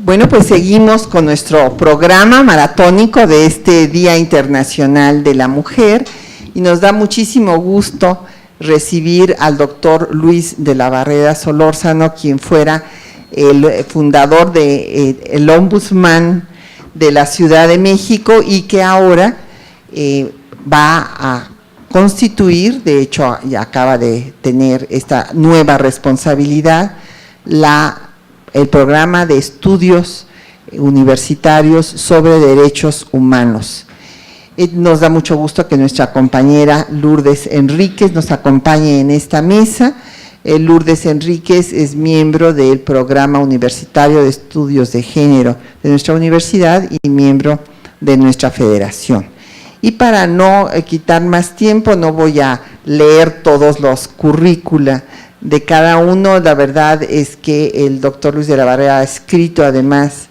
Bueno, pues seguimos con nuestro programa maratónico de este Día Internacional de la Mujer y nos da muchísimo gusto recibir al doctor Luis de la Barrera Solórzano, quien fuera el fundador de el Ombudsman de la Ciudad de México y que ahora va a constituir, de hecho ya acaba de tener esta nueva responsabilidad, el programa de estudios universitarios sobre derechos humanos. Nos da mucho gusto que nuestra compañera Lourdes Enríquez nos acompañe en esta mesa. Lourdes Enríquez es miembro del Programa Universitario de Estudios de Género de nuestra universidad y miembro de nuestra federación. Y para no quitar más tiempo, no voy a leer todos los currícula de cada uno. La verdad es que el doctor Luis de la Barrera ha escrito además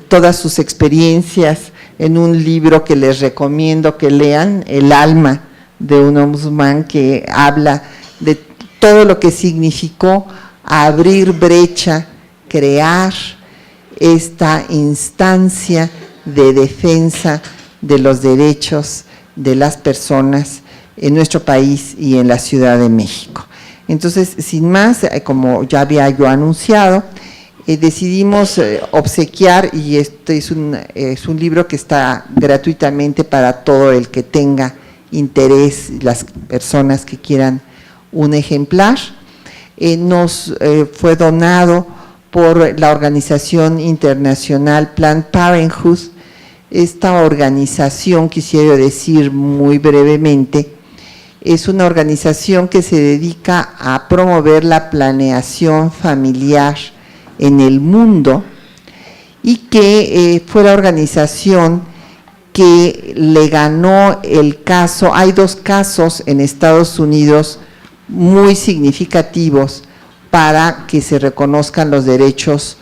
todas sus experiencias en un libro que les recomiendo que lean, El alma de un ombudsman, que habla de todo lo que significó abrir brecha, crear esta instancia de defensa de los derechos de las personas en nuestro país y en la Ciudad de México. Entonces, sin más, como ya había yo anunciado, decidimos obsequiar, y este es un libro que está gratuitamente para todo el que tenga interés, las personas que quieran un ejemplar. Nos fue donado por la organización internacional Planned Parenthood. Esta organización, quisiera decir muy brevemente, es una organización que se dedica a promover la planeación familiar en el mundo y que fue la organización que le ganó el caso. Hay dos casos en Estados Unidos muy significativos para que se reconozcan los derechos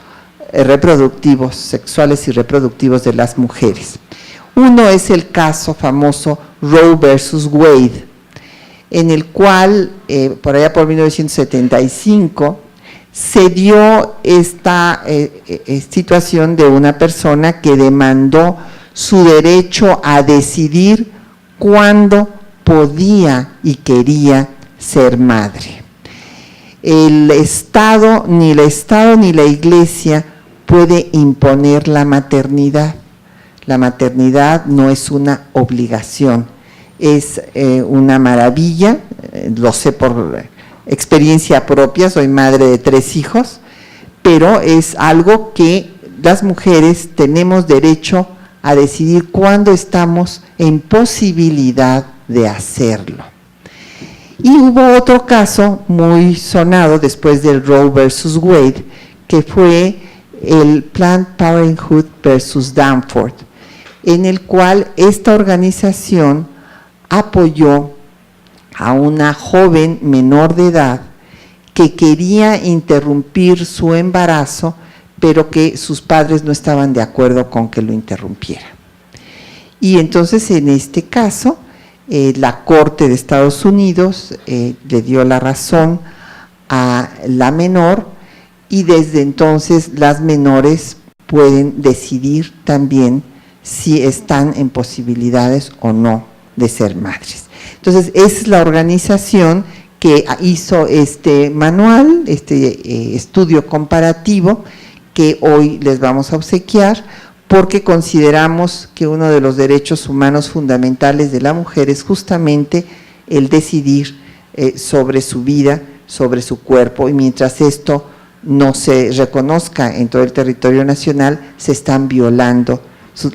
reproductivos, sexuales y reproductivos de las mujeres. Uno es el caso famoso Roe versus Wade, en el cual, por allá por 1975, se dio esta situación de una persona que demandó su derecho a decidir cuándo podía y quería ser madre. El Estado ni la Iglesia puede imponer la maternidad. La maternidad no es una obligación, es una maravilla, lo sé por experiencia propia, soy madre de 3 hijos, pero es algo que las mujeres tenemos derecho a decidir cuándo estamos en posibilidad de hacerlo. Y hubo otro caso muy sonado después del Roe versus Wade, que fue el Planned Parenthood versus Danforth, en el cual esta organización apoyó a una joven menor de edad que quería interrumpir su embarazo, pero que sus padres no estaban de acuerdo con que lo interrumpiera. Y entonces, en este caso, la Corte de Estados Unidos le dio la razón a la menor y desde entonces las menores pueden decidir también si están en posibilidades o no de ser madres. Entonces, es la organización que hizo este manual, este estudio comparativo que hoy les vamos a obsequiar, porque consideramos que uno de los derechos humanos fundamentales de la mujer es justamente el decidir sobre su vida, sobre su cuerpo, y mientras esto no se reconozca en todo el territorio nacional, se están violando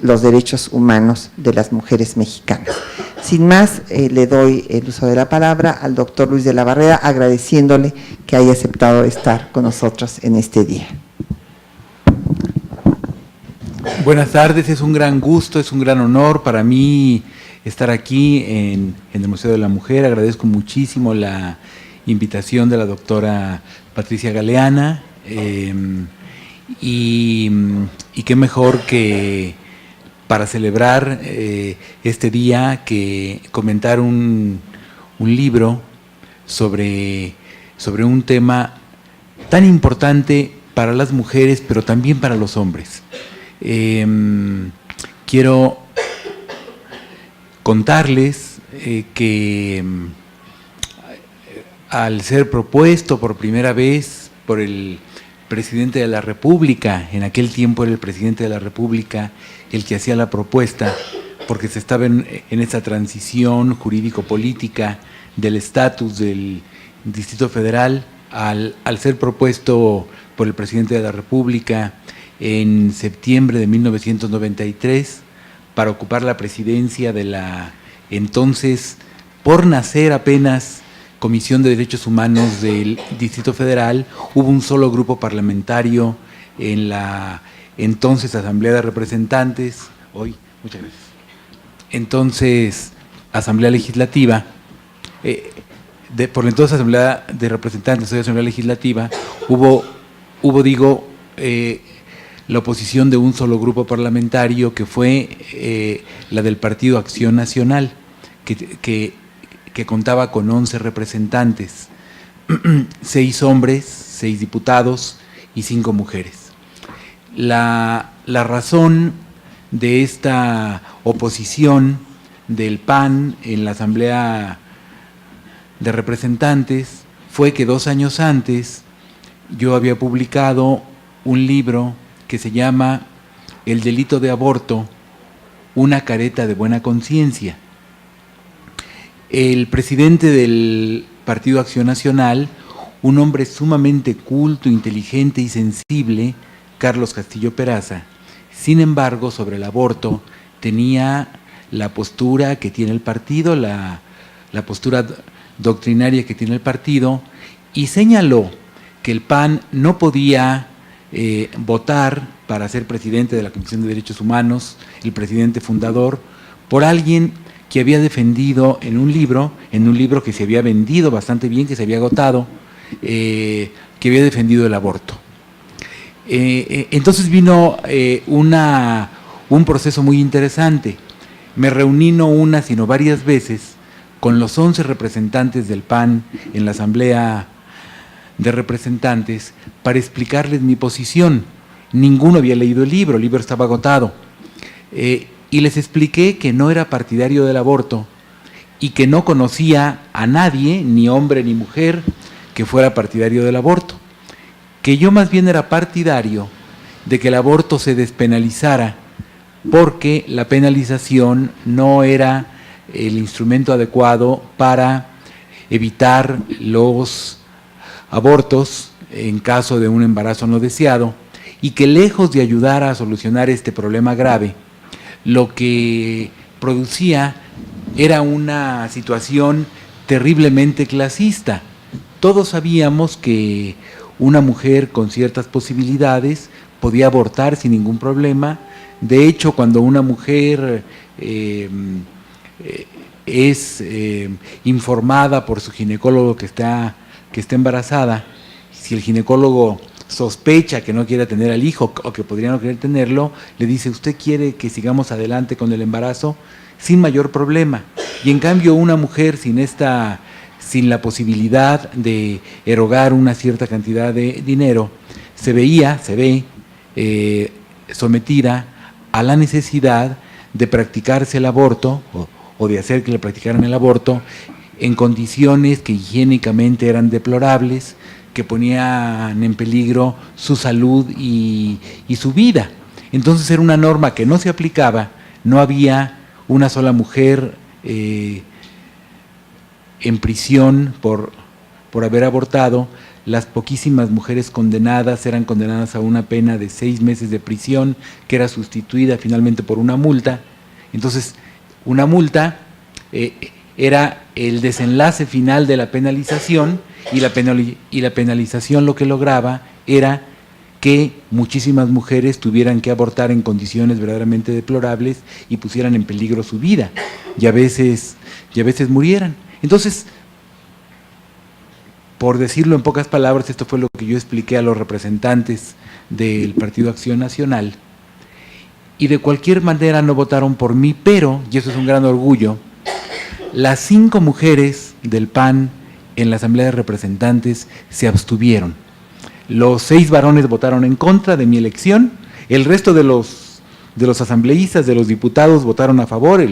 los derechos humanos de las mujeres mexicanas. Sin más, le doy el uso de la palabra al doctor Luis de la Barrera, agradeciéndole que haya aceptado estar con nosotros en este día. Buenas tardes, es un gran gusto, es un gran honor para mí estar aquí en el Museo de la Mujer. Agradezco muchísimo la invitación de la doctora Patricia Galeana y qué mejor que para celebrar este día que comentar un libro sobre un tema tan importante para las mujeres, pero también para los hombres. Quiero contarles que al ser propuesto por primera vez por el presidente de la República, en aquel tiempo era el presidente de la República el que hacía la propuesta, porque se estaba en esa transición jurídico-política del estatus del Distrito Federal, al ser propuesto por el presidente de la República en septiembre de 1993 para ocupar la presidencia de la entonces, por nacer apenas, Comisión de Derechos Humanos del Distrito Federal. Hubo un solo grupo parlamentario en la entonces Asamblea de Representantes, muchas gracias, entonces Asamblea Legislativa, por la entonces Asamblea de Representantes, hoy Asamblea Legislativa, hubo la oposición de un solo grupo parlamentario, que fue la del Partido Acción Nacional, que contaba con 11 representantes, 6 hombres, 6 diputados y 5 mujeres. La razón de esta oposición del PAN en la Asamblea de Representantes fue que 2 años antes yo había publicado un libro que se llama El delito de aborto, una careta de buena conciencia. El presidente del Partido Acción Nacional, un hombre sumamente culto, inteligente y sensible, Carlos Castillo Peraza, sin embargo, sobre el aborto tenía la postura que tiene el partido, la postura doctrinaria que tiene el partido, y señaló que el PAN no podía votar para ser presidente de la Comisión de Derechos Humanos, el presidente fundador, por alguien que había defendido en un libro que se había vendido bastante bien, que se había agotado, que había defendido el aborto. Entonces vino un proceso muy interesante. Me reuní no una, sino varias veces con los 11 representantes del PAN en la Asamblea de Representantes para explicarles mi posición. Ninguno había leído el libro estaba agotado. Y les expliqué que no era partidario del aborto y que no conocía a nadie, ni hombre ni mujer, que fuera partidario del aborto. Que yo más bien era partidario de que el aborto se despenalizara, porque la penalización no era el instrumento adecuado para evitar los abortos en caso de un embarazo no deseado, y que lejos de ayudar a solucionar este problema grave, lo que producía era una situación terriblemente clasista. Todos sabíamos que una mujer con ciertas posibilidades podía abortar sin ningún problema. De hecho, cuando una mujer es informada por su ginecólogo que está embarazada, si el ginecólogo sospecha que no quiere tener al hijo o que podría no querer tenerlo, le dice: ¿usted quiere que sigamos adelante con el embarazo? Sin mayor problema. Y en cambio una mujer sin la posibilidad de erogar una cierta cantidad de dinero, se ve sometida a la necesidad de practicarse el aborto o de hacer que le practicaran el aborto en condiciones que higiénicamente eran deplorables, que ponían en peligro su salud y su vida. Entonces era una norma que no se aplicaba, no había una sola mujer en prisión por haber abortado. Las poquísimas mujeres condenadas eran condenadas a una pena de 6 meses de prisión, que era sustituida finalmente por una multa. Entonces, una multa era el desenlace final de la penalización, y la penalización lo que lograba era que muchísimas mujeres tuvieran que abortar en condiciones verdaderamente deplorables y pusieran en peligro su vida, y a veces murieran. Entonces, por decirlo en pocas palabras, esto fue lo que yo expliqué a los representantes del Partido Acción Nacional, y de cualquier manera no votaron por mí, pero, y eso es un gran orgullo, las 5 mujeres del PAN en la Asamblea de Representantes se abstuvieron. Los 6 varones votaron en contra de mi elección, el resto de los asambleístas, de los diputados, votaron a favor,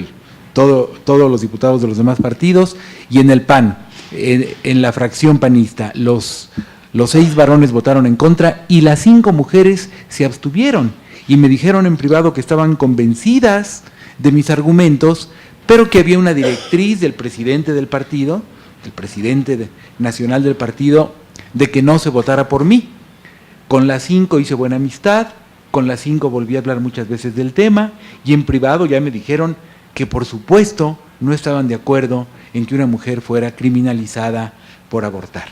todos los diputados de los demás partidos, y en el PAN, en la fracción panista, los 6 varones votaron en contra y las 5 mujeres se abstuvieron y me dijeron en privado que estaban convencidas de mis argumentos, pero que había una directriz del presidente del partido, del presidente nacional del partido, de que no se votara por mí. Con las 5 hice buena amistad, con las 5 volví a hablar muchas veces del tema y en privado ya me dijeron que por supuesto no estaban de acuerdo en que una mujer fuera criminalizada por abortar.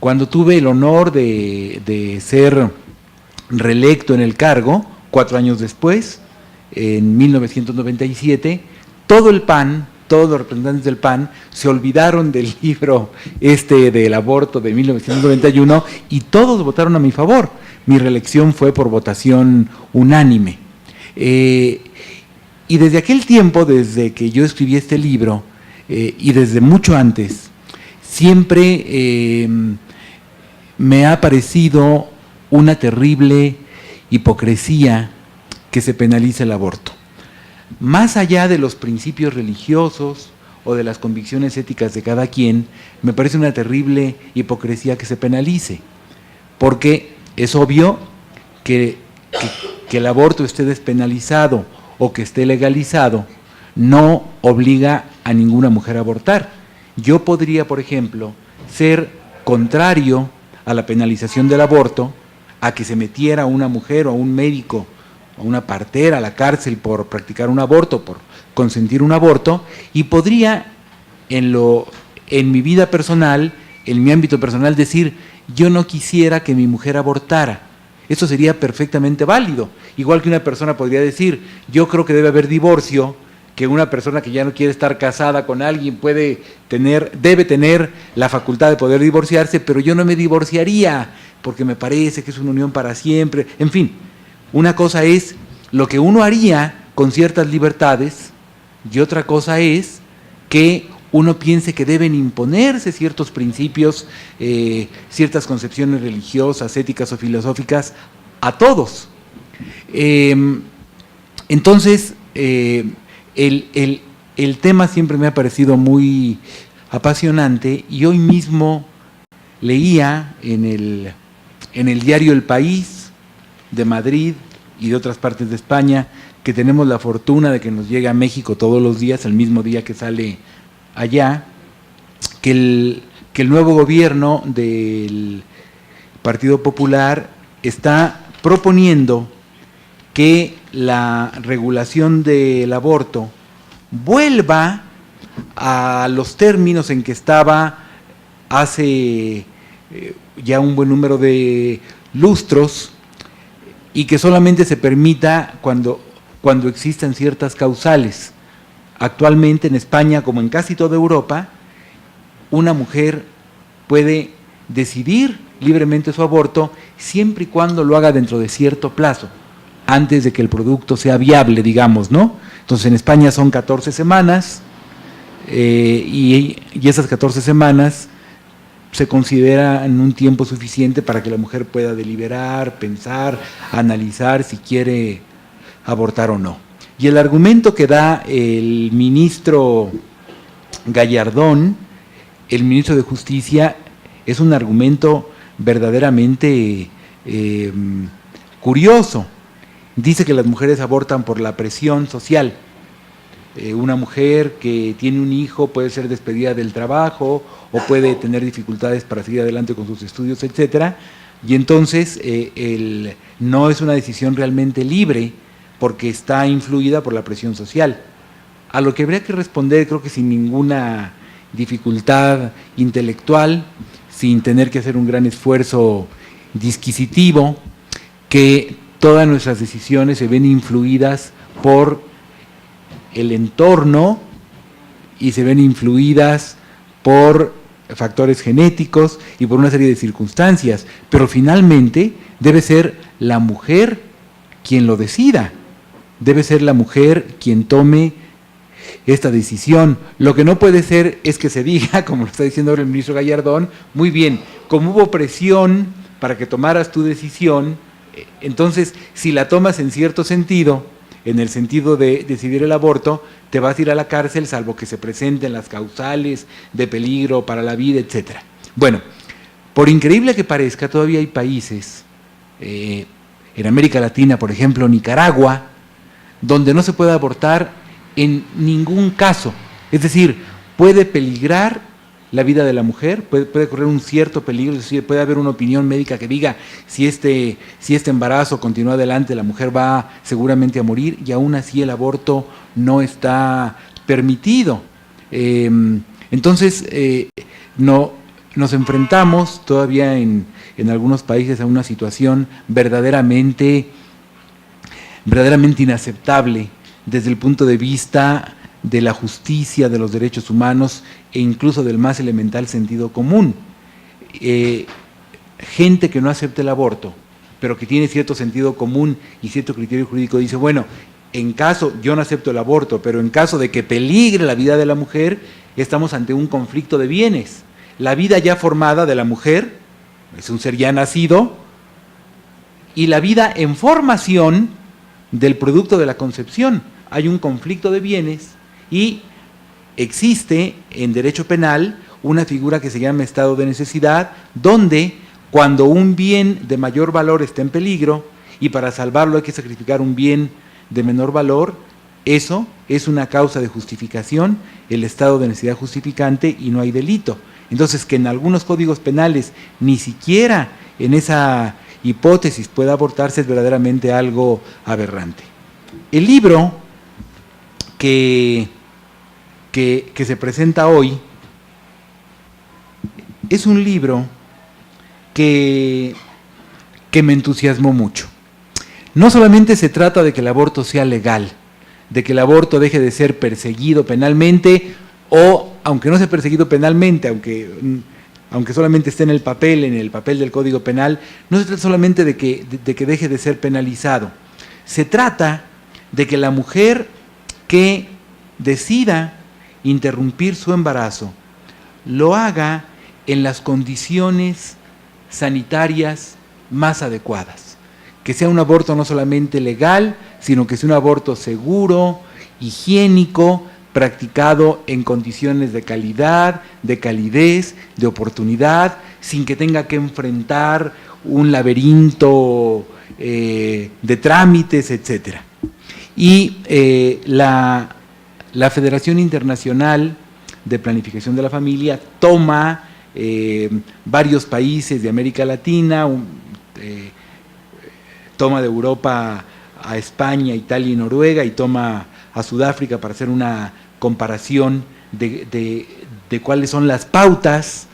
Cuando tuve el honor de ser reelecto en el cargo, 4 años después, en 1997, todo el PAN, todos los representantes del PAN se olvidaron del libro del aborto de 1991 y todos votaron a mi favor. Mi reelección fue por votación unánime. Y desde aquel tiempo, desde que yo escribí este libro, y desde mucho antes, siempre me ha parecido una terrible hipocresía que se penalice el aborto. Más allá de los principios religiosos o de las convicciones éticas de cada quien, me parece una terrible hipocresía que se penalice, porque es obvio que el aborto esté despenalizado o que esté legalizado no obliga a ninguna mujer a abortar. Yo podría, por ejemplo, ser contrario a la penalización del aborto, a que se metiera una mujer o un médico o una partera a la cárcel por practicar un aborto, por consentir un aborto, y podría en mi vida personal, en mi ámbito personal, decir, yo no quisiera que mi mujer abortara. Eso sería perfectamente válido. Igual que una persona podría decir, yo creo que debe haber divorcio, que una persona que ya no quiere estar casada con alguien debe tener la facultad de poder divorciarse, pero yo no me divorciaría porque me parece que es una unión para siempre. En fin, una cosa es lo que uno haría con ciertas libertades y otra cosa es que uno piense que deben imponerse ciertos principios, ciertas concepciones religiosas, éticas o filosóficas a todos. Entonces, el tema siempre me ha parecido muy apasionante y hoy mismo leía en el diario El País de Madrid y de otras partes de España, que tenemos la fortuna de que nos llegue a México todos los días, el mismo día que sale allá, que el nuevo gobierno del Partido Popular está proponiendo que la regulación del aborto vuelva a los términos en que estaba hace ya un buen número de lustros y que solamente se permita cuando existan ciertas causales. Actualmente en España, como en casi toda Europa, una mujer puede decidir libremente su aborto siempre y cuando lo haga dentro de cierto plazo, antes de que el producto sea viable, digamos, ¿no? Entonces en España son 14 semanas y esas 14 semanas se consideran un tiempo suficiente para que la mujer pueda deliberar, pensar, analizar si quiere abortar o no. Y el argumento que da el ministro Gallardón, el ministro de Justicia, es un argumento verdaderamente curioso. Dice que las mujeres abortan por la presión social. Una mujer que tiene un hijo puede ser despedida del trabajo o puede tener dificultades para seguir adelante con sus estudios, etcétera. Y entonces no es una decisión realmente libre porque está influida por la presión social. A lo que habría que responder, creo que sin ninguna dificultad intelectual, sin tener que hacer un gran esfuerzo disquisitivo, que todas nuestras decisiones se ven influidas por el entorno y se ven influidas por factores genéticos y por una serie de circunstancias, pero finalmente debe ser la mujer quien lo decida, debe ser la mujer quien tome esta decisión. Lo que no puede ser es que se diga, como lo está diciendo ahora el ministro Gallardón, muy bien, como hubo presión para que tomaras tu decisión. Entonces, si la tomas en cierto sentido, en el sentido de decidir el aborto, te vas a ir a la cárcel salvo que se presenten las causales de peligro para la vida, etc. Bueno, por increíble que parezca, todavía hay países, en América Latina, por ejemplo, Nicaragua, donde no se puede abortar en ningún caso. Es decir, puede peligrar la vida de la mujer, puede correr un cierto peligro, es decir, puede haber una opinión médica que diga si este embarazo continúa adelante, la mujer va seguramente a morir, y aún así el aborto no está permitido. Entonces, nos enfrentamos todavía en algunos países a una situación verdaderamente inaceptable desde el punto de vista de la justicia, de los derechos humanos e incluso del más elemental sentido común. Gente que no acepta el aborto, pero que tiene cierto sentido común y cierto criterio jurídico, dice, bueno, en caso, yo no acepto el aborto, pero en caso de que peligre la vida de la mujer, estamos ante un conflicto de bienes. La vida ya formada de la mujer, es un ser ya nacido, y la vida en formación del producto de la concepción. Hay un conflicto de bienes y existe en derecho penal una figura que se llama estado de necesidad, donde cuando un bien de mayor valor está en peligro y para salvarlo hay que sacrificar un bien de menor valor, eso es una causa de justificación, el estado de necesidad justificante, y no hay delito. Entonces, que en algunos códigos penales ni siquiera en esa hipótesis pueda abortarse es verdaderamente algo aberrante. El libro que se presenta hoy es un libro que me entusiasmó mucho. No solamente se trata de que el aborto sea legal, de que el aborto deje de ser perseguido penalmente, o aunque no sea perseguido penalmente, aunque solamente esté en el papel del Código Penal, no se trata solamente de que deje de ser penalizado. Se trata de que la mujer que decida interrumpir su embarazo lo haga en las condiciones sanitarias más adecuadas. Que sea un aborto no solamente legal, sino que sea un aborto seguro, higiénico, practicado en condiciones de calidad, de calidez, de oportunidad, sin que tenga que enfrentar un laberinto de trámites, etc. Y la Federación Internacional de Planificación de la Familia toma varios países de América Latina, toma de Europa a España, Italia y Noruega, y toma a Sudáfrica para hacer una comparación de cuáles son las pautas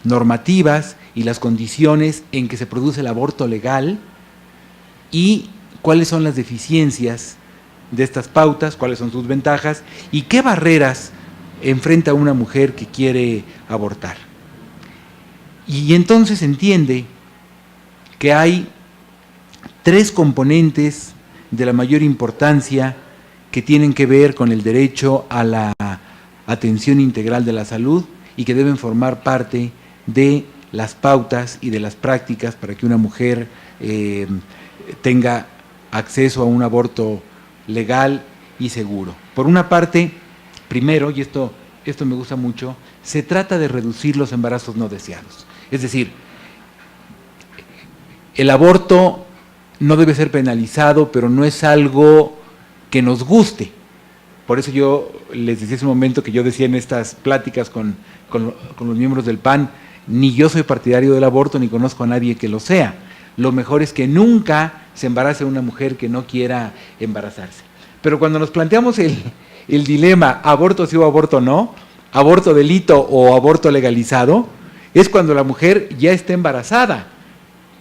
normativas y las condiciones en que se produce el aborto legal, y cuáles son las deficiencias de estas pautas, cuáles son sus ventajas y qué barreras enfrenta una mujer que quiere abortar. Y entonces entiende que hay 3 componentes de la mayor importancia que tienen que ver con el derecho a la atención integral de la salud y que deben formar parte de las pautas y de las prácticas para que una mujer tenga acceso a un aborto legal y seguro. Por una parte, primero, y esto me gusta mucho, se trata de reducir los embarazos no deseados. Es decir, el aborto no debe ser penalizado, pero no es algo que nos guste. Por eso yo les decía hace un momento que yo decía en estas pláticas con los miembros del PAN, ni yo soy partidario del aborto, ni conozco a nadie que lo sea. Lo mejor es que nunca se embarace una mujer que no quiera embarazarse. Pero cuando nos planteamos el dilema, aborto sí o aborto no, aborto delito o aborto legalizado, es cuando la mujer ya está embarazada.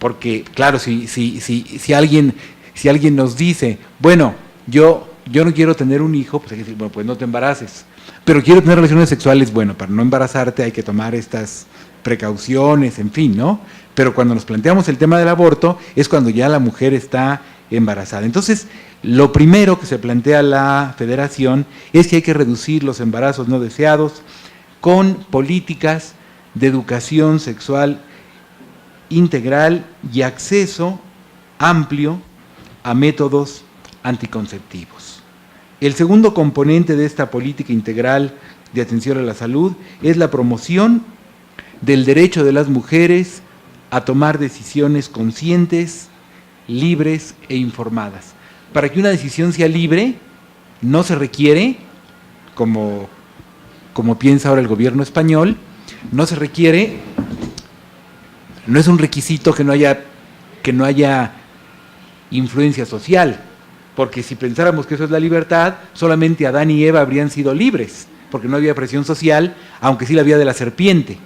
Porque, claro, si alguien nos dice, bueno, yo no quiero tener un hijo, pues hay que decir, bueno, pues no te embaraces. Pero quiero tener relaciones sexuales, bueno, para no embarazarte hay que tomar estas precauciones, en fin, ¿no? Pero cuando nos planteamos el tema del aborto, es cuando ya la mujer está embarazada. Entonces, lo primero que se plantea la Federación es que hay que reducir los embarazos no deseados con políticas de educación sexual integral y acceso amplio a métodos anticonceptivos. El segundo componente de esta política integral de atención a la salud es la promoción del derecho de las mujeres a tomar decisiones conscientes, libres e informadas. Para que una decisión sea libre, no se requiere, como piensa ahora el gobierno español, no se requiere, no es un requisito que no haya influencia social, porque si pensáramos que eso es la libertad, solamente Adán y Eva habrían sido libres, porque no había presión social, aunque sí la había de la serpiente.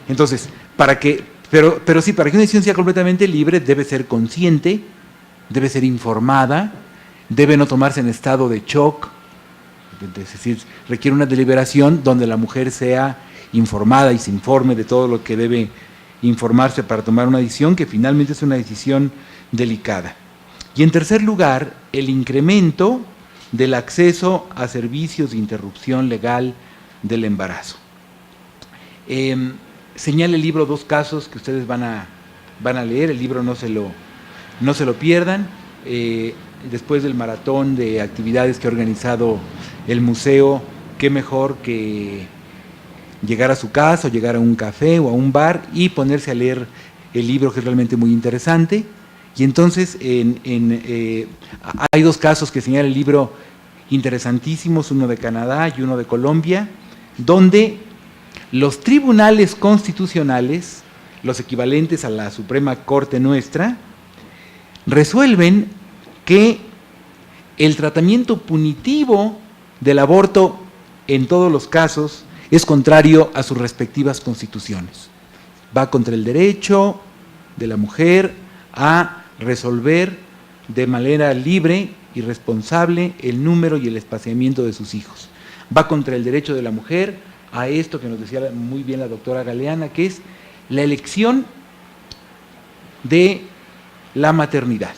Entonces, pero sí, para que una decisión sea completamente libre, debe ser consciente, debe ser informada, debe no tomarse en estado de shock, es decir, requiere una deliberación donde la mujer sea informada y se informe de todo lo que debe informarse para tomar una decisión, que finalmente es una decisión delicada. Y en tercer lugar, el incremento del acceso a servicios de interrupción legal del embarazo. Señala el libro dos casos que ustedes van a leer, el libro no se lo pierdan. Después del maratón de actividades que ha organizado el museo, qué mejor que llegar a su casa o llegar a un café o a un bar y ponerse a leer el libro, que es realmente muy interesante. Y entonces hay dos casos que señala el libro interesantísimos, uno de Canadá y uno de Colombia, donde los tribunales constitucionales, los equivalentes a la Suprema Corte nuestra, resuelven que el tratamiento punitivo del aborto en todos los casos es contrario a sus respectivas constituciones. Va contra el derecho de la mujer a resolver de manera libre y responsable el número y el espaciamiento de sus hijos. Va contra el derecho de la mujer a esto que nos decía muy bien la doctora Galeana, que es la elección de la maternidad.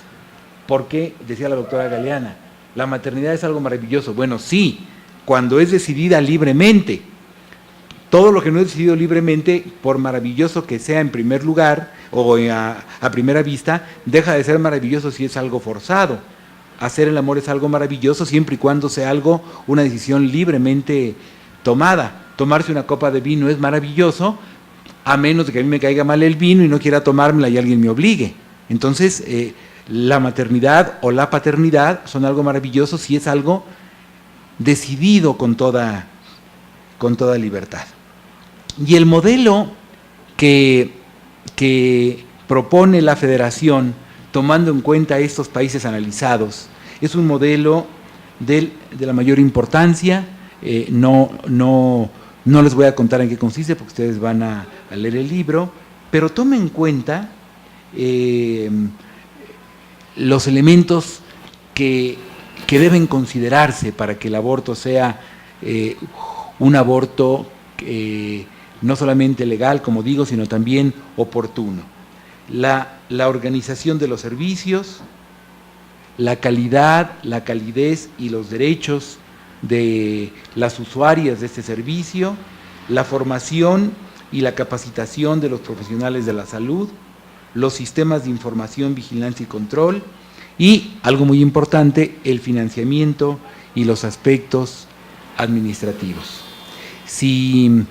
Porque, decía la doctora Galeana, la maternidad es algo maravilloso. Bueno, sí, cuando es decidida libremente. Todo lo que no es decidido libremente, por maravilloso que sea en primer lugar o a primera vista, deja de ser maravilloso si es algo forzado. Hacer el amor es algo maravilloso siempre y cuando sea una decisión libremente tomada. Tomarse una copa de vino es maravilloso, a menos de que a mí me caiga mal el vino y no quiera tomármela y alguien me obligue. Entonces, la maternidad o la paternidad son algo maravilloso si es algo decidido con toda libertad. Y el modelo que propone la Federación, tomando en cuenta estos países analizados, es un modelo de la mayor importancia. No les voy a contar en qué consiste, porque ustedes van a leer el libro, pero tomen en cuenta los elementos que deben considerarse para que el aborto sea un aborto no solamente legal, como digo, sino también oportuno. La organización de los servicios, la calidad, la calidez y los derechos de las usuarias de este servicio, la formación y la capacitación de los profesionales de la salud, los sistemas de información, vigilancia y control, y, algo muy importante, el financiamiento y los aspectos administrativos. Si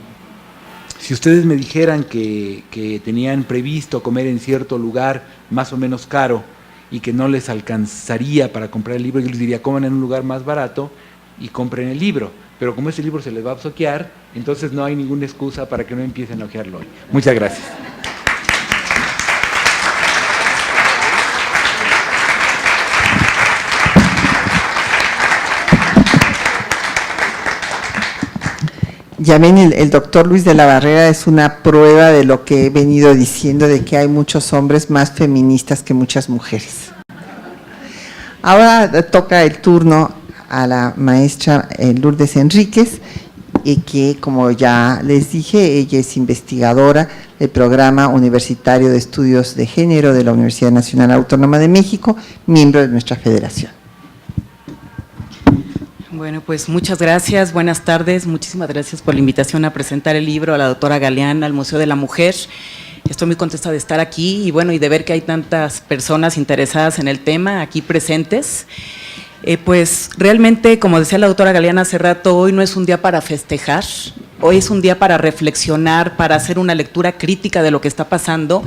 ustedes me dijeran que tenían previsto comer en cierto lugar más o menos caro y que no les alcanzaría para comprar el libro, yo les diría, coman en un lugar más barato y compren el libro. Pero como ese libro se les va a obsequiar, entonces no hay ninguna excusa para que no empiecen a hojearlo hoy. Muchas gracias. Ya ven, el doctor Luis de la Barrera es una prueba de lo que he venido diciendo, de que hay muchos hombres más feministas que muchas mujeres. Ahora toca el turno a la maestra Lourdes Enríquez, y que, como ya les dije, ella es investigadora del Programa Universitario de Estudios de Género de la Universidad Nacional Autónoma de México, miembro de nuestra federación. Bueno, pues muchas gracias, buenas tardes, muchísimas gracias por la invitación a presentar el libro a la doctora Galeana, al Museo de la Mujer. Estoy muy contenta de estar aquí y bueno, y de ver que hay tantas personas interesadas en el tema aquí presentes. Pues realmente, como decía la doctora Galeana hace rato, hoy no es un día para festejar, hoy es un día para reflexionar, para hacer una lectura crítica de lo que está pasando,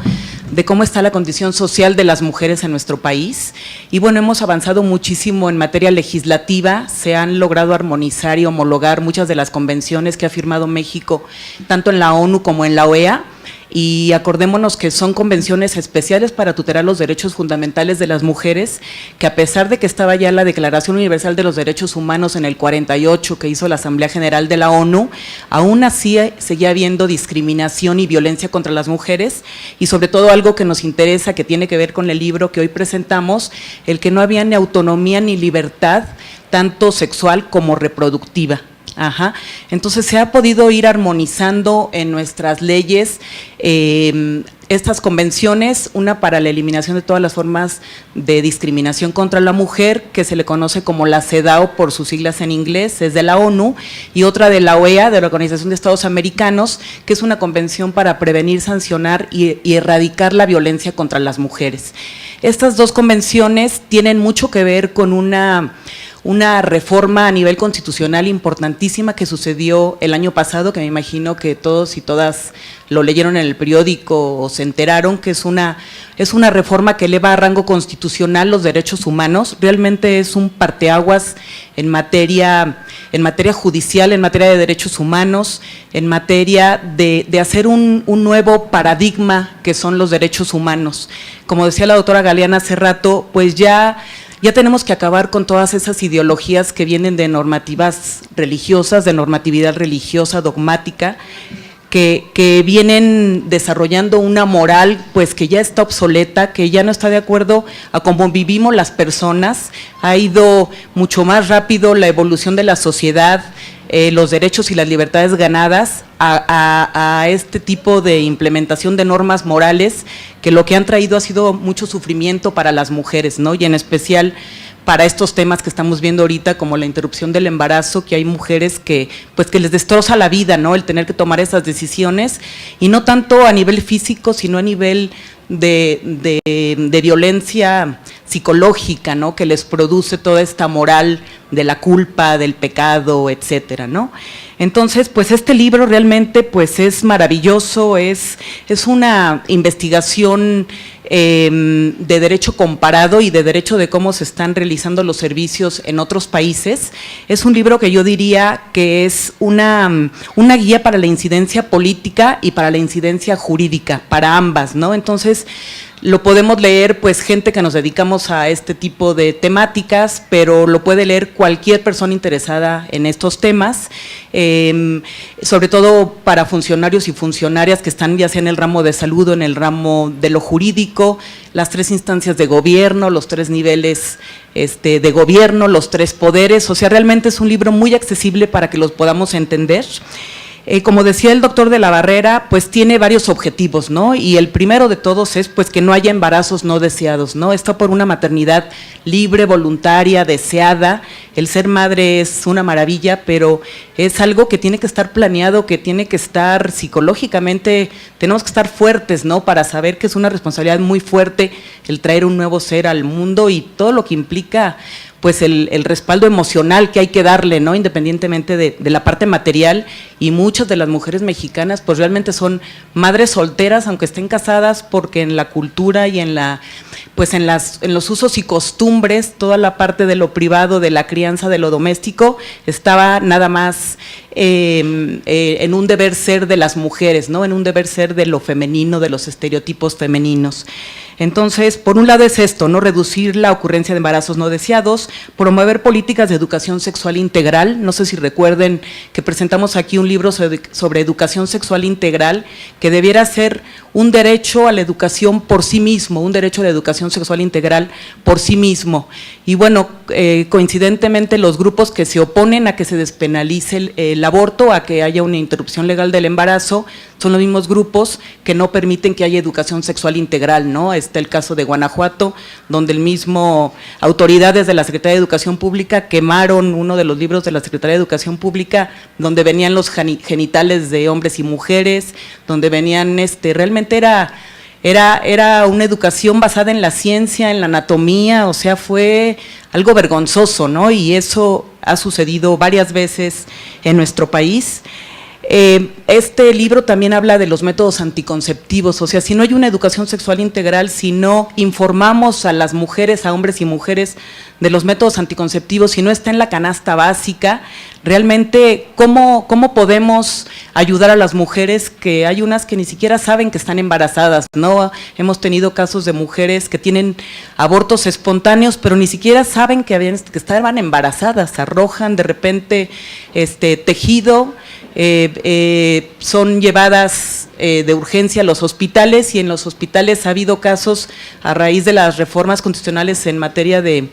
de cómo está la condición social de las mujeres en nuestro país. Y bueno, hemos avanzado muchísimo en materia legislativa, se han logrado armonizar y homologar muchas de las convenciones que ha firmado México, tanto en la ONU como en la OEA. Y acordémonos que son convenciones especiales para tutelar los derechos fundamentales de las mujeres, que a pesar de que estaba ya la Declaración Universal de los Derechos Humanos en el 48 que hizo la Asamblea General de la ONU, aún así seguía habiendo discriminación y violencia contra las mujeres, y sobre todo algo que nos interesa, que tiene que ver con el libro que hoy presentamos, el que no había ni autonomía ni libertad, tanto sexual como reproductiva. Ajá. Entonces se ha podido ir armonizando en nuestras leyes estas convenciones, una para la eliminación de todas las formas de discriminación contra la mujer, que se le conoce como la CEDAW por sus siglas en inglés, es de la ONU, y otra de la OEA, de la Organización de Estados Americanos, que es una convención para prevenir, sancionar y erradicar la violencia contra las mujeres. Estas dos convenciones tienen mucho que ver con una reforma a nivel constitucional importantísima que sucedió el año pasado, que me imagino que todos y todas lo leyeron en el periódico o se enteraron, que es una reforma que eleva a rango constitucional los derechos humanos. Realmente es un parteaguas en materia judicial, en materia de derechos humanos, en materia de hacer un nuevo paradigma que son los derechos humanos. Como decía la doctora Galeana hace rato, pues ya tenemos que acabar con todas esas ideologías que vienen de normativas religiosas, de normatividad religiosa, dogmática, que vienen desarrollando una moral pues que ya está obsoleta, que ya no está de acuerdo a cómo vivimos las personas. Ha ido mucho más rápido la evolución de la sociedad, los derechos y las libertades ganadas a este tipo de implementación de normas morales que lo que han traído ha sido mucho sufrimiento para las mujeres, ¿no? Y en especial para estos temas que estamos viendo ahorita, como la interrupción del embarazo, que hay mujeres que les destroza la vida, ¿no? El tener que tomar esas decisiones, y no tanto a nivel físico, sino a nivel de violencia psicológica, ¿no? Que les produce toda esta moral de la culpa, del pecado, etcétera, ¿no? Entonces, pues este libro realmente pues es maravilloso, es una investigación de derecho comparado y de derecho de cómo se están realizando los servicios en otros países. Es un libro que yo diría que es una guía para la incidencia política y para la incidencia jurídica, para ambas, ¿no? Entonces, lo podemos leer pues gente que nos dedicamos a este tipo de temáticas, pero lo puede leer cualquier persona interesada en estos temas, sobre todo para funcionarios y funcionarias que están ya sea en el ramo de salud o en el ramo de lo jurídico, las 3 instancias de gobierno, los 3 niveles de gobierno, los 3 poderes. O sea, realmente es un libro muy accesible para que los podamos entender. Como decía el doctor de la Barrera, pues tiene varios objetivos, ¿no? Y el primero de todos es pues que no haya embarazos no deseados, ¿no? Está por una maternidad libre, voluntaria, deseada. El ser madre es una maravilla, pero es algo que tiene que estar planeado, que tiene que estar psicológicamente, tenemos que estar fuertes, ¿no? Para saber que es una responsabilidad muy fuerte el traer un nuevo ser al mundo y todo lo que implica pues el respaldo emocional que hay que darle, ¿no? Independientemente de la parte material, y muchas de las mujeres mexicanas pues realmente son madres solteras, aunque estén casadas, porque en la cultura y en los usos y costumbres, toda la parte de lo privado, de la crianza, de lo doméstico, estaba nada más en un deber ser de las mujeres, ¿no? En un deber ser de lo femenino, de los estereotipos femeninos. Entonces, por un lado es esto, ¿no? Reducir la ocurrencia de embarazos no deseados, promover políticas de educación sexual integral. No sé si recuerden que presentamos aquí un libro sobre educación sexual integral, que debiera ser un derecho a la educación por sí mismo, un derecho a la educación sexual integral por sí mismo. Y bueno, coincidentemente los grupos que se oponen a que se despenalice aborto a que haya una interrupción legal del embarazo, son los mismos grupos que no permiten que haya educación sexual integral, ¿no? Está el caso de Guanajuato, donde el mismo autoridades de la Secretaría de Educación Pública quemaron uno de los libros de la Secretaría de Educación Pública, donde venían los genitales de hombres y mujeres, donde venían, realmente era una educación basada en la ciencia, en la anatomía, o sea, fue algo vergonzoso, ¿no? Y eso ha sucedido varias veces en nuestro país. Este libro también habla de los métodos anticonceptivos, o sea, si no hay una educación sexual integral, si no informamos a las mujeres, a hombres y mujeres de los métodos anticonceptivos, si no está en la canasta básica, realmente, ¿cómo podemos ayudar a las mujeres? Que hay unas que ni siquiera saben que están embarazadas, ¿no? Hemos tenido casos de mujeres que tienen abortos espontáneos, pero ni siquiera saben que estaban embarazadas, arrojan de repente tejido, son llevadas de urgencia a los hospitales, y en los hospitales ha habido casos a raíz de las reformas constitucionales en materia de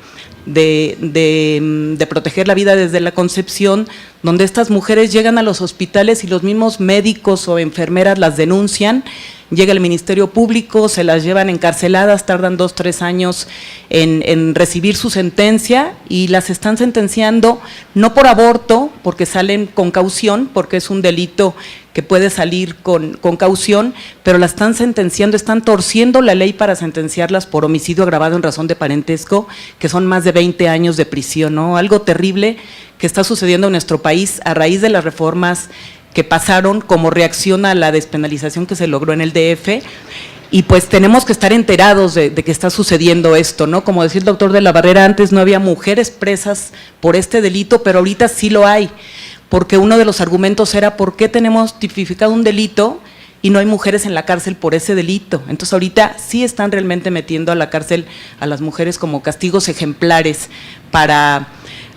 proteger la vida desde la concepción, donde estas mujeres llegan a los hospitales y los mismos médicos o enfermeras las denuncian, llega el Ministerio Público, se las llevan encarceladas, tardan 2 o 3 años en recibir su sentencia, y las están sentenciando no por aborto, porque salen con caución, porque es un delito que puede salir con caución, pero la están sentenciando, están torciendo la ley para sentenciarlas por homicidio agravado en razón de parentesco, que son más de 20 años de prisión, ¿no? Algo terrible que está sucediendo en nuestro país a raíz de las reformas que pasaron como reacción a la despenalización que se logró en el DF, y pues tenemos que estar enterados de que está sucediendo esto, ¿no? Como decía el doctor de la Barrera, antes no había mujeres presas por este delito, pero ahorita sí lo hay, porque uno de los argumentos era ¿por qué tenemos tipificado un delito y no hay mujeres en la cárcel por ese delito? Entonces ahorita sí están realmente metiendo a la cárcel a las mujeres como castigos ejemplares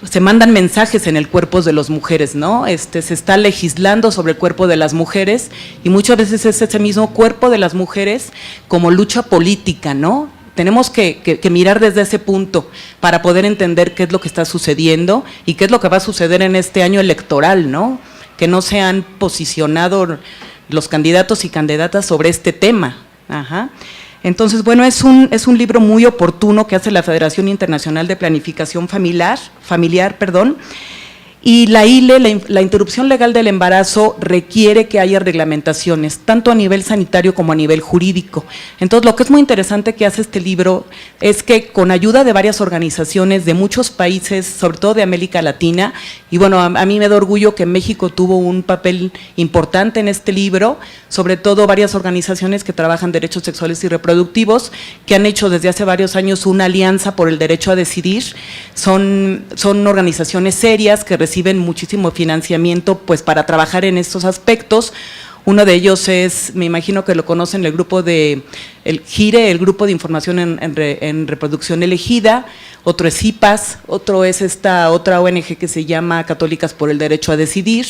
se mandan mensajes en el cuerpo de las mujeres, ¿no? Se está legislando sobre el cuerpo de las mujeres, y muchas veces es ese mismo cuerpo de las mujeres como lucha política, ¿no? Tenemos que mirar desde ese punto para poder entender qué es lo que está sucediendo y qué es lo que va a suceder en este año electoral, ¿no? Que no se han posicionado los candidatos y candidatas sobre este tema. Ajá. Entonces, bueno, es un libro muy oportuno que hace la Federación Internacional de Planificación Familiar, y la ILE, la interrupción legal del embarazo, requiere que haya reglamentaciones, tanto a nivel sanitario como a nivel jurídico. Entonces, lo que es muy interesante que hace este libro es que con ayuda de varias organizaciones de muchos países, sobre todo de América Latina, y bueno, a mí me da orgullo que México tuvo un papel importante en este libro, sobre todo varias organizaciones que trabajan derechos sexuales y reproductivos, que han hecho desde hace varios años una alianza por el derecho a decidir. Son organizaciones serias que reciben muchísimo financiamiento pues para trabajar en estos aspectos. Uno de ellos es, me imagino que lo conocen, el grupo de el GIRE, el Grupo de Información en Reproducción Elegida, otro es CIPAS, otro es esta otra ONG que se llama Católicas por el Derecho a Decidir,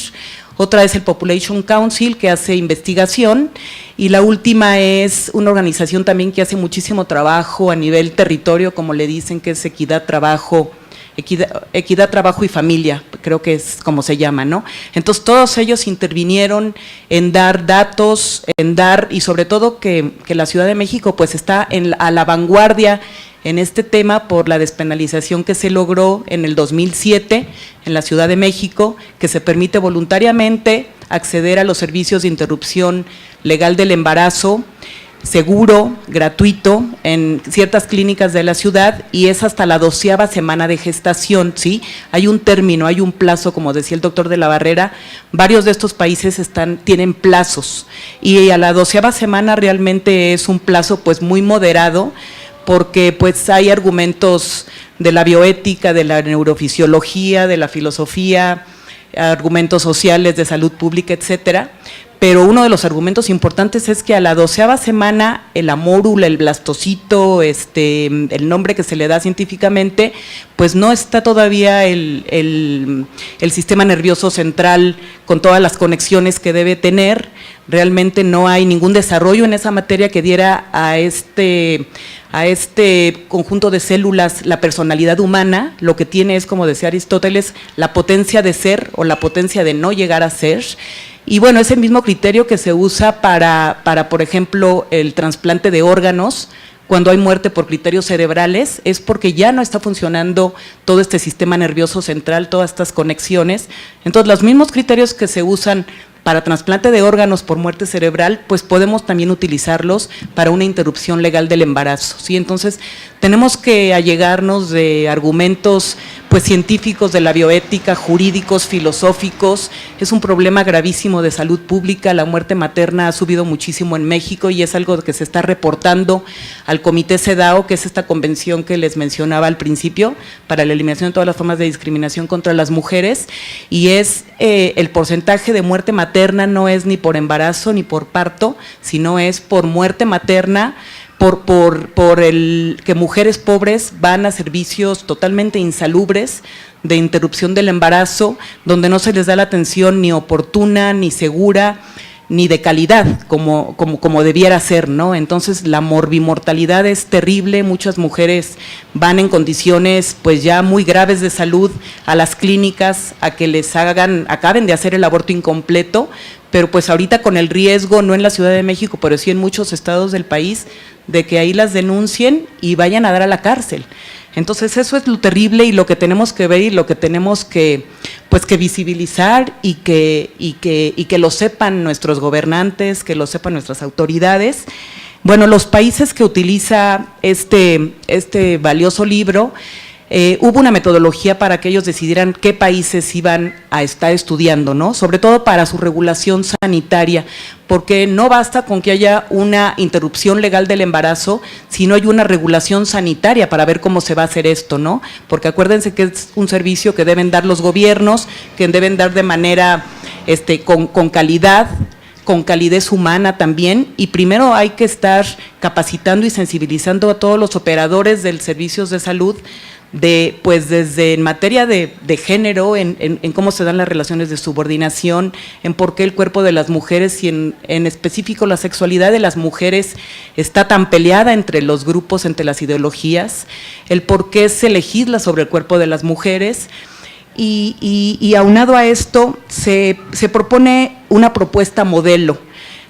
otra es el Population Council, que hace investigación, y la última es una organización también que hace muchísimo trabajo a nivel territorio, como le dicen, que es Equidad, Trabajo y Familia, creo que es como se llama, ¿no? Entonces todos ellos intervinieron en dar datos, y sobre todo que la Ciudad de México pues está a la vanguardia en este tema por la despenalización que se logró en el 2007 en la Ciudad de México, que se permite voluntariamente acceder a los servicios de interrupción legal del embarazo, seguro, gratuito, en ciertas clínicas de la ciudad, y es hasta la 12ª semana de gestación, ¿sí? Hay un término, hay un plazo, como decía el doctor de la Barrera, varios de estos países tienen plazos, y a la 12ª semana realmente es un plazo pues muy moderado, porque pues hay argumentos de la bioética, de la neurofisiología, de la filosofía, argumentos sociales de salud pública, etcétera, pero uno de los argumentos importantes es que a la 12ª semana el amórula, el blastocito, el nombre que se le da científicamente, pues no está todavía el sistema nervioso central con todas las conexiones que debe tener. Realmente no hay ningún desarrollo en esa materia que diera a este conjunto de células la personalidad humana. Lo que tiene es, como decía Aristóteles, la potencia de ser o la potencia de no llegar a ser. Y bueno, ese mismo criterio que se usa para, por ejemplo, el trasplante de órganos, cuando hay muerte por criterios cerebrales, es porque ya no está funcionando todo este sistema nervioso central, todas estas conexiones. Entonces, los mismos criterios que se usan para trasplante de órganos por muerte cerebral, pues podemos también utilizarlos para una interrupción legal del embarazo, ¿sí? Entonces, tenemos que allegarnos de argumentos pues científicos de la bioética, jurídicos, filosóficos. Es un problema gravísimo de salud pública. La muerte materna ha subido muchísimo en México y es algo que se está reportando al Comité CEDAW, que es esta convención que les mencionaba al principio, para la eliminación de todas las formas de discriminación contra las mujeres, y es el porcentaje de muerte materna no es ni por embarazo ni por parto, sino es por muerte materna, por el que mujeres pobres van a servicios totalmente insalubres de interrupción del embarazo, donde no se les da la atención ni oportuna, ni segura, ni de calidad, como debiera ser, ¿no? Entonces, la morbimortalidad es terrible. Muchas mujeres van en condiciones pues ya muy graves de salud a las clínicas a que les acaben de hacer el aborto incompleto, pero pues ahorita con el riesgo, no en la Ciudad de México, pero sí en muchos estados del país, de que ahí las denuncien y vayan a dar a la cárcel. Entonces, eso es lo terrible y lo que tenemos que ver y lo que tenemos que visibilizar y que lo sepan nuestros gobernantes, que lo sepan nuestras autoridades. Bueno, los países que utiliza este valioso libro, hubo una metodología para que ellos decidieran qué países iban a estar estudiando, ¿no? Sobre todo para su regulación sanitaria, porque no basta con que haya una interrupción legal del embarazo, si no hay una regulación sanitaria para ver cómo se va a hacer esto, ¿no? Porque acuérdense que es un servicio que deben dar los gobiernos, que deben dar de manera con calidad, con calidez humana también, y primero hay que estar capacitando y sensibilizando a todos los operadores de servicios de salud, pues desde en materia de género, en cómo se dan las relaciones de subordinación, en por qué el cuerpo de las mujeres y en específico la sexualidad de las mujeres está tan peleada entre los grupos, entre las ideologías, el por qué se legisla sobre el cuerpo de las mujeres. Y aunado a esto, se propone una propuesta modelo.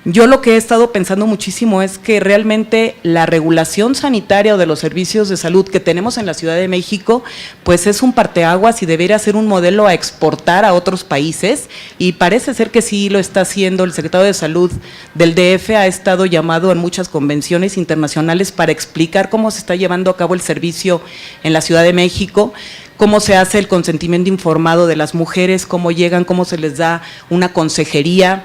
Yo lo que he estado pensando muchísimo es que realmente la regulación sanitaria o de los servicios de salud que tenemos en la Ciudad de México, pues es un parteaguas y debería ser un modelo a exportar a otros países, y parece ser que sí lo está haciendo. El secretario de Salud del DF ha estado llamado en muchas convenciones internacionales para explicar cómo se está llevando a cabo el servicio en la Ciudad de México, cómo se hace el consentimiento informado de las mujeres, cómo llegan, cómo se les da una consejería.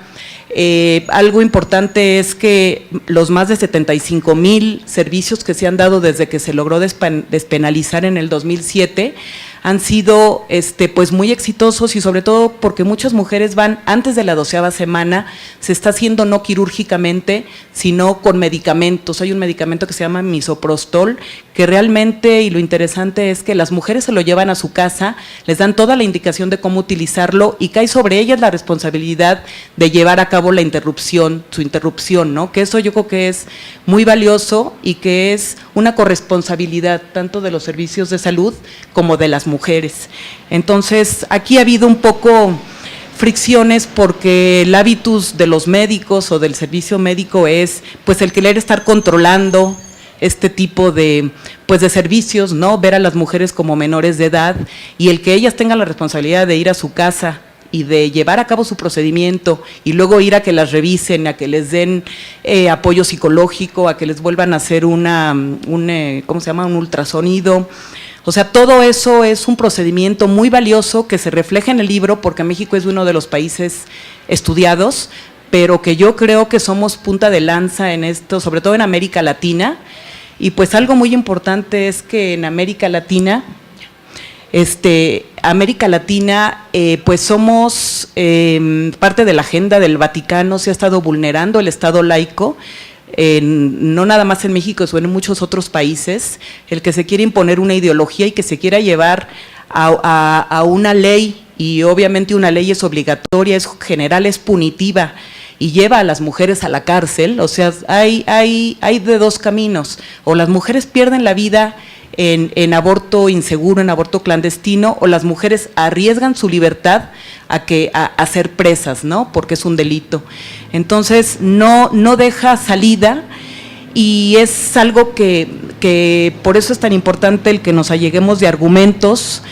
Algo importante es que los más de 75,000 servicios que se han dado desde que se logró despenalizar en el 2007 han sido pues muy exitosos, y sobre todo porque muchas mujeres van antes de la 12ª semana. Se está haciendo no quirúrgicamente, sino con medicamentos. Hay un medicamento que se llama misoprostol, que realmente, y lo interesante es que las mujeres se lo llevan a su casa, les dan toda la indicación de cómo utilizarlo y cae sobre ellas la responsabilidad de llevar a cabo su interrupción, ¿no? Que eso yo creo que es muy valioso y que es una corresponsabilidad tanto de los servicios de salud como de las mujeres. Entonces, aquí ha habido un poco fricciones porque el hábitus de los médicos o del servicio médico es pues el querer estar controlando este tipo de servicios, ¿no? Ver a las mujeres como menores de edad, y el que ellas tengan la responsabilidad de ir a su casa y de llevar a cabo su procedimiento y luego ir a que las revisen, a que les den apoyo psicológico, a que les vuelvan a hacer un ultrasonido. O sea, todo eso es un procedimiento muy valioso que se refleja en el libro, porque México es uno de los países estudiados, pero que yo creo que somos punta de lanza en esto, sobre todo en América Latina. Y pues algo muy importante es que en América Latina América Latina, pues somos parte de la agenda del Vaticano, se ha estado vulnerando el Estado laico, no nada más en México, sino en muchos otros países, el que se quiere imponer una ideología y que se quiera llevar a una ley, y obviamente una ley es obligatoria, es general, es punitiva, y lleva a las mujeres a la cárcel. O sea, hay de dos caminos: o las mujeres pierden la vida en aborto inseguro, en aborto clandestino, o las mujeres arriesgan su libertad a ser presas, ¿no? Porque es un delito. Entonces, no deja salida, y es algo que por eso es tan importante el que nos alleguemos de argumentos.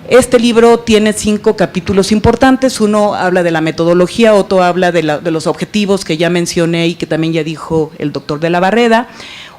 Este libro tiene 5 capítulos importantes. Uno habla de la metodología, otro habla de los objetivos que ya mencioné y que también ya dijo el doctor de la Barreda.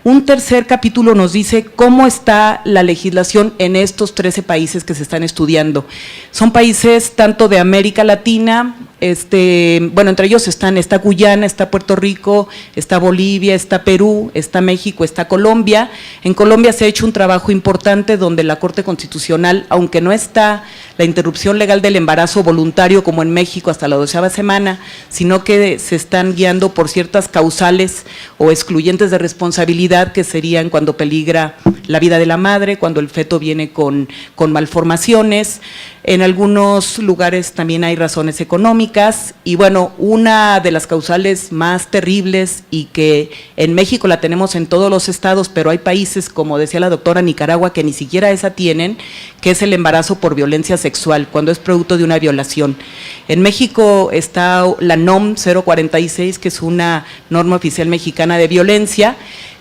Un tercer capítulo nos dice cómo está la legislación en estos 13 países que se están estudiando. Son países tanto de América Latina, entre ellos está Guyana, está Puerto Rico, está Bolivia, está Perú, está México, está Colombia. En Colombia se ha hecho un trabajo importante donde la Corte Constitucional, aunque no está la interrupción legal del embarazo voluntario como en México hasta la 12ª semana, sino que se están guiando por ciertas causales o excluyentes de responsabilidad, que serían cuando peligra la vida de la madre, cuando el feto viene con malformaciones. En algunos lugares también hay razones económicas, y bueno, una de las causales más terribles, y que en México la tenemos en todos los estados, pero hay países, como decía la doctora, Nicaragua, que ni siquiera esa tienen, que es el embarazo por violencia sexual, cuando es producto de una violación. En México está la NOM 046, que es una norma oficial mexicana de violencia,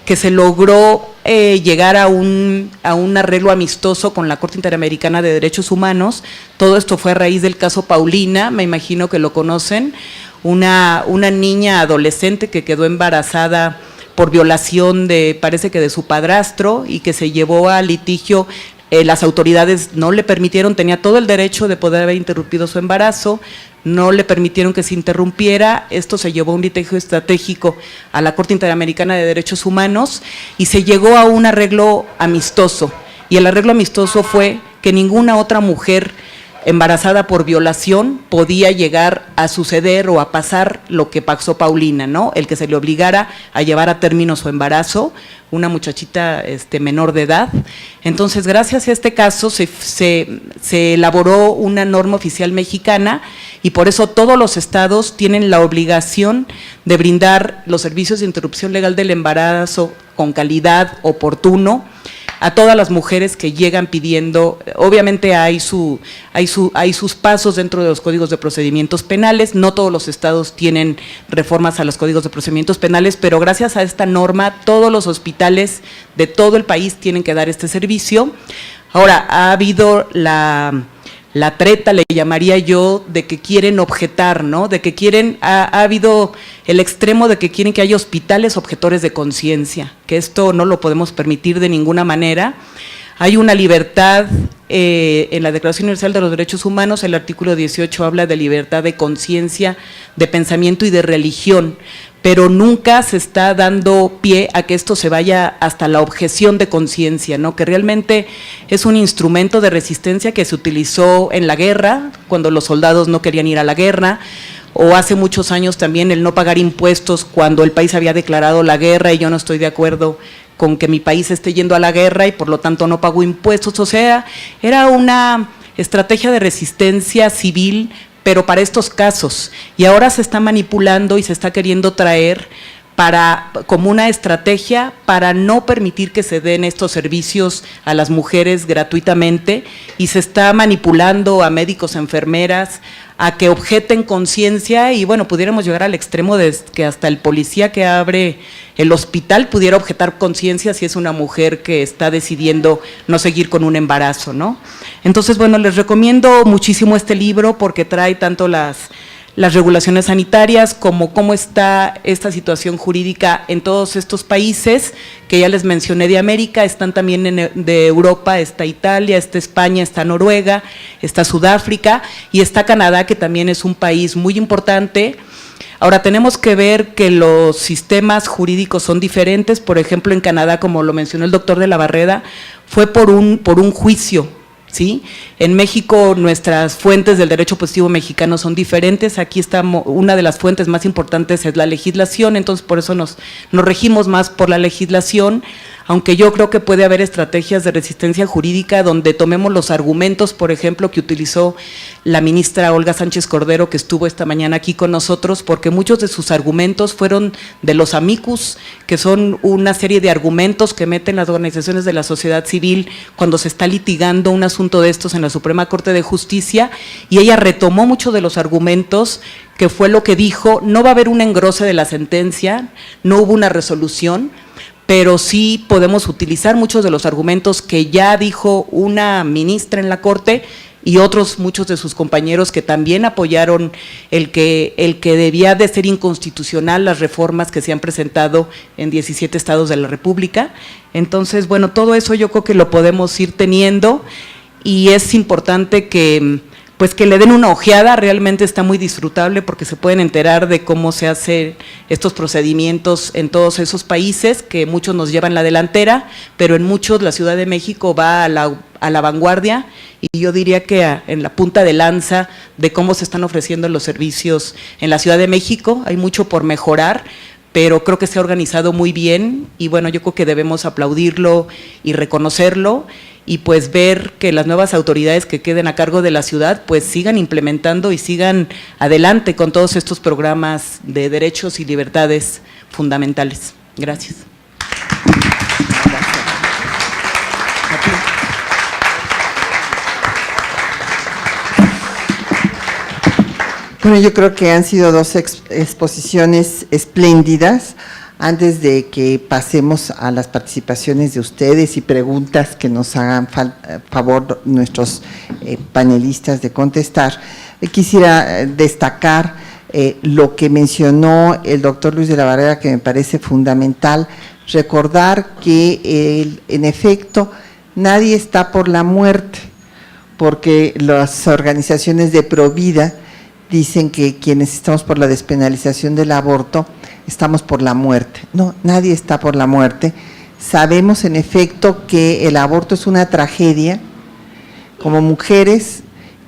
que se logró llegar a un arreglo amistoso con la Corte Interamericana de Derechos Humanos. Todo esto fue a raíz del caso Paulina, me imagino que lo conocen, una niña adolescente que quedó embarazada por violación parece que de su padrastro, y que se llevó a litigio. Las autoridades no le permitieron, tenía todo el derecho de poder haber interrumpido su embarazo, no le permitieron que se interrumpiera. Esto se llevó a un litigio estratégico a la Corte Interamericana de Derechos Humanos, y se llegó a un arreglo amistoso, y el arreglo amistoso fue que ninguna otra mujer embarazada por violación podía llegar a suceder o a pasar lo que pasó Paulina, ¿no? El que se le obligara a llevar a término su embarazo, una muchachita menor de edad. Entonces, gracias a este caso se elaboró una norma oficial mexicana, y por eso todos los estados tienen la obligación de brindar los servicios de interrupción legal del embarazo con calidad, oportuno, a todas las mujeres que llegan pidiendo. Obviamente hay sus pasos dentro de los códigos de procedimientos penales. No todos los estados tienen reformas a los códigos de procedimientos penales, pero gracias a esta norma todos los hospitales de todo el país tienen que dar este servicio. Ahora, ha habido la treta, le llamaría yo, de que quieren objetar, ¿no? De que ha habido el extremo de que quieren que haya hospitales objetores de conciencia, que esto no lo podemos permitir de ninguna manera. Hay una libertad, en la Declaración Universal de los Derechos Humanos, el artículo 18 habla de libertad de conciencia, de pensamiento y de religión, pero nunca se está dando pie a que esto se vaya hasta la objeción de conciencia, ¿no? Que realmente es un instrumento de resistencia que se utilizó en la guerra, cuando los soldados no querían ir a la guerra, o hace muchos años también el no pagar impuestos cuando el país había declarado la guerra y yo no estoy de acuerdo con que mi país esté yendo a la guerra y por lo tanto no pago impuestos. O sea, era una estrategia de resistencia civil, pero para estos casos, y ahora se está manipulando y se está queriendo traer como una estrategia para no permitir que se den estos servicios a las mujeres gratuitamente, y se está manipulando a médicos, enfermeras, a que objeten conciencia, y bueno, pudiéramos llegar al extremo de que hasta el policía que abre el hospital pudiera objetar conciencia si es una mujer que está decidiendo no seguir con un embarazo, ¿no? Entonces, bueno, les recomiendo muchísimo este libro porque trae tanto las regulaciones sanitarias, como cómo está esta situación jurídica en todos estos países que ya les mencioné de América. Están también de Europa, está Italia, está España, está Noruega, está Sudáfrica y está Canadá, que también es un país muy importante. Ahora, tenemos que ver que los sistemas jurídicos son diferentes. Por ejemplo, en Canadá, como lo mencionó el doctor de la Barreda, fue por un juicio. ¿sí? En México nuestras fuentes del derecho positivo mexicano son diferentes. Aquí estamos, una de las fuentes más importantes es la legislación, entonces por eso nos regimos más por la legislación, aunque yo creo que puede haber estrategias de resistencia jurídica donde tomemos los argumentos, por ejemplo, que utilizó la ministra Olga Sánchez Cordero, que estuvo esta mañana aquí con nosotros, porque muchos de sus argumentos fueron de los amicus, que son una serie de argumentos que meten las organizaciones de la sociedad civil cuando se está litigando un asunto de estos en la Suprema Corte de Justicia, y ella retomó muchos de los argumentos, que fue lo que dijo: no va a haber un engrose de la sentencia, no hubo una resolución, pero sí podemos utilizar muchos de los argumentos que ya dijo una ministra en la Corte y muchos de sus compañeros que también apoyaron el que debía de ser inconstitucional las reformas que se han presentado en 17 estados de la República. Entonces, bueno, todo eso yo creo que lo podemos ir teniendo, y es importante que le den una ojeada. Realmente está muy disfrutable porque se pueden enterar de cómo se hacen estos procedimientos en todos esos países, que muchos nos llevan la delantera, pero en muchos la Ciudad de México va a la vanguardia, y yo diría que en la punta de lanza de cómo se están ofreciendo los servicios en la Ciudad de México. Hay mucho por mejorar, pero creo que se ha organizado muy bien, y bueno, yo creo que debemos aplaudirlo y reconocerlo, y pues ver que las nuevas autoridades que queden a cargo de la ciudad pues sigan implementando y sigan adelante con todos estos programas de derechos y libertades fundamentales. Gracias. Bueno, yo creo que han sido dos exposiciones espléndidas. Antes de que pasemos a las participaciones de ustedes y preguntas que nos hagan favor nuestros panelistas de contestar, quisiera destacar lo que mencionó el doctor Luis de la Barrera, que me parece fundamental, recordar que en efecto nadie está por la muerte, porque las organizaciones de Provida dicen que quienes estamos por la despenalización del aborto estamos por la muerte. No, nadie está por la muerte. Sabemos en efecto que el aborto es una tragedia. Como mujeres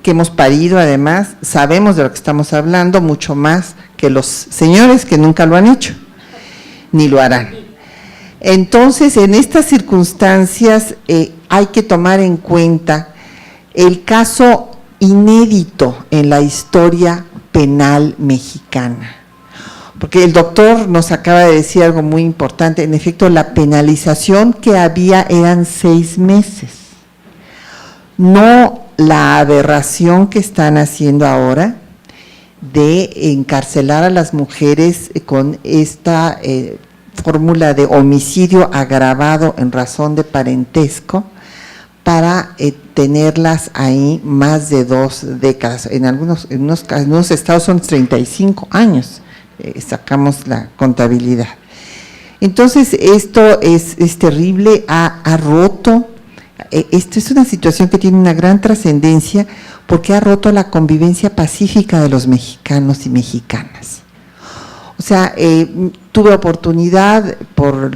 que hemos parido, además, sabemos de lo que estamos hablando mucho más que los señores que nunca lo han hecho, ni lo harán. Entonces, en estas circunstancias hay que tomar en cuenta el caso inédito en la historia penal mexicana. Porque el doctor nos acaba de decir algo muy importante. En efecto, la penalización que había eran 6 meses. No la aberración que están haciendo ahora de encarcelar a las mujeres con esta fórmula de homicidio agravado en razón de parentesco, para tenerlas ahí más de 2 décadas. En algunos estados son 35 años. Sacamos la contabilidad. Entonces, esto es terrible, ha roto, esto es una situación que tiene una gran trascendencia, porque ha roto la convivencia pacífica de los mexicanos y mexicanas. O sea, tuve oportunidad por